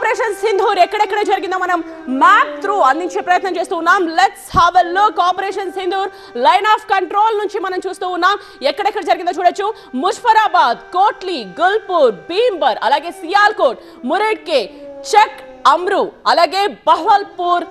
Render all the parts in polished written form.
Operation Sindoor ఎక్కడెక్కడ జరిగిందో మనం మ్యాప్ త్రూ అందించే ప్రయత్నం చేస్తూ ఉన్నాం. Let's have a look. Operation Sindoor line of control నుంచి మనం చూస్తూ ఉన్నాం. ఎక్కడెక్కడ జరిగిందో చూడొచ్చు. ముజఫరాబాద్, కోట్లీ, గుల్పూర్, భీంబర్, అలాగే సియాల్కోట్, మురేడ్కే, చక్, అమ్రు, అలాగే బహవల్పూర్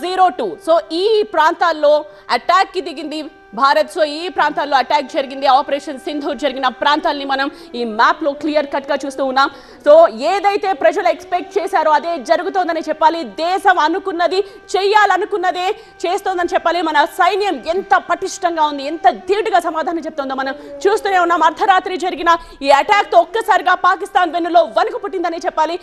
02. సో ఈ ప్రాంతాల్లో అటాక్ కి దిగింది భారత్. సో ఈ ప్రాంతాల్లో అటాక్ జరిగింది. ఆపరేషన్ సింధూర్ జరిగిన ప్రాంతాలని మనం ఈ మ్యాప్ లో క్లియర్ కట్ గా చూస్తూ ఉన్నాం. సో ఏదైతే ప్రజలు ఎక్స్పెక్ట్ చేశారో అదే జరుగుతోందని చెప్పాలి. దేశం అనుకున్నది చెయ్యాలనుకున్నదే చేస్తోందని చెప్పాలి. మన సైన్యం ఎంత పటిష్టంగా ఉంది, ఎంత ధీటుగా సమాధానం చెప్తోందో మనం చూస్తూనే ఉన్నాం. అర్ధరాత్రి జరిగిన ఈ అటాక్ తో ఒక్కసారిగా పాకిస్తాన్ వెన్నులో వణుకు పుట్టిందని చెప్పాలి.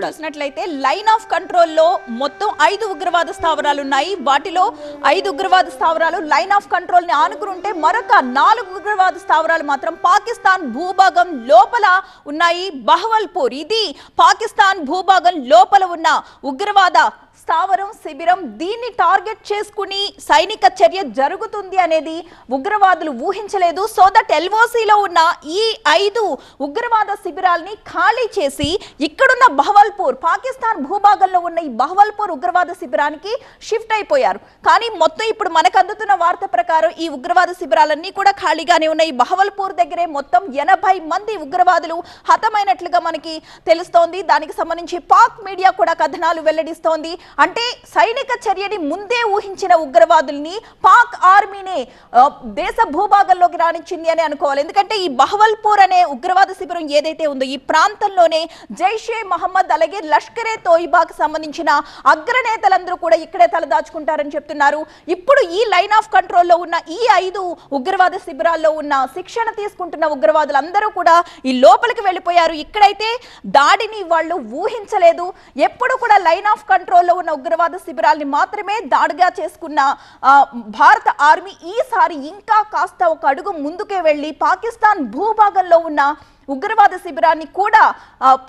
చూసినట్లయితే లైన్ ఆఫ్ కంట్రోల్ లో మొత్తం 5 ఉగ్రవాద స్థావరాలు ఉన్నాయి. వాటిలో 5 ఉగ్రవాద స్థావరాలు లైన్ ఆఫ్ కంట్రోల్ ని ఆనుకుంటే మరొక 4 ఉగ్రవాద స్థావరాలు మాత్రం పాకిస్తాన్ భూభాగం లోపల ఉన్నాయి. బహవల్పూర్ ఇది పాకిస్తాన్ భూభాగం లోపల ఉన్న ఉగ్రవాద స్థావరం, శిబిరం. దీన్ని టార్గెట్ చేసుకుని సైనిక చర్య జరుగుతుంది అనేది ఉగ్రవాదులు ఊహించలేదు. సో దట్ ఎల్ఓసిలో ఉన్న ఈ 5 ఉగ్రవాద శిబిరాల్ని ఖాళీ చేసి ఇక్కడున్న బహవల్పూర్, పాకిస్తాన్ భూభాగంలో ఉన్న ఈ బహవల్పూర్ ఉగ్రవాద శిబిరానికి షిఫ్ట్ అయిపోయారు. కానీ మొత్తం ఇప్పుడు మనకు అందుతున్న వార్త ప్రకారం ఈ ఉగ్రవాద శిబిరాలన్నీ కూడా ఖాళీగానే ఉన్నాయి. బహవల్పూర్ దగ్గరే మొత్తం 80 మంది ఉగ్రవాదులు హతమైనట్లుగా మనకి తెలుస్తోంది. దానికి సంబంధించి పాక్ మీడియా కూడా కథనాలు వెల్లడిస్తోంది. అంటే సైనిక చర్యని ముందే ఊహించిన ఉగ్రవాదుల్ని పాక్ ఆర్మీనే దేశ భూభాగంలోకి రాణించింది అని అనుకోవాలి. ఎందుకంటే ఈ బహవల్పూర్ అనే ఉగ్రవాద శిబిరం ఏదైతే ఉందో ఈ ప్రాంతంలోనే జైషే మహమ్మద్ అలాగే లష్కరే తోయిబాకి సంబంధించిన అగ్రనేతలందరూ కూడా ఇక్కడే తలదాచుకుంటారని చెప్తున్నారు. ఇప్పుడు ఈ లైన్ ఆఫ్ కంట్రోల్లో ఉన్న ఈ 5 ఉగ్రవాద శిబిరాల్లో ఉన్న శిక్షణ తీసుకుంటున్న ఉగ్రవాదులందరూ కూడా ఈ లోపలికి వెళ్ళిపోయారు. ఇక్కడైతే దాడిని వాళ్ళు ఊహించలేదు. ఎప్పుడు కూడా లైన్ ఆఫ్ కంట్రోల్లో ఉన్న ఉగ్రవాద శిబిరాల్ని మాత్రమే దాడిగా చేసుకున్న భారత ఆర్మీ ఈసారి ఇంకా కాస్త ఒక అడుగు ముందుకే వెళ్ళి పాకిస్తాన్ భూభాగంలో ఉన్న ఉగ్రవాద శిబిరాన్ని కూడా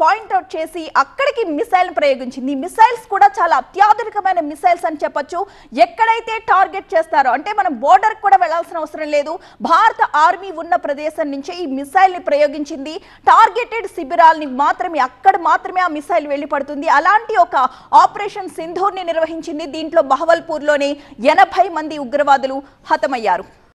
పాయింట్అవుట్ చేసి అక్కడికి మిసైల్ ప్రయోగించింది. ఈ మిసైల్స్ కూడా చాలా అత్యాధునికమైన మిసైల్స్ అని చెప్పొచ్చు. ఎక్కడైతే టార్గెట్ చేస్తారో అంటే మనం బోర్డర్ కూడా వెళ్లాల్సిన అవసరం లేదు. భారత ఆర్మీ ఉన్న ప్రదేశం నుంచే ఈ మిసైల్ని ప్రయోగించింది. టార్గెటెడ్ శిబిరాల్ని మాత్రమే అక్కడ మాత్రమే ఆ మిసైల్ వెళ్ళి పడుతుంది. అలాంటి ఒక ఆపరేషన్ సింధూర్ని నిర్వహించింది. దీంట్లో బహవల్పూర్లోనే 80 మంది ఉగ్రవాదులు హతమయ్యారు.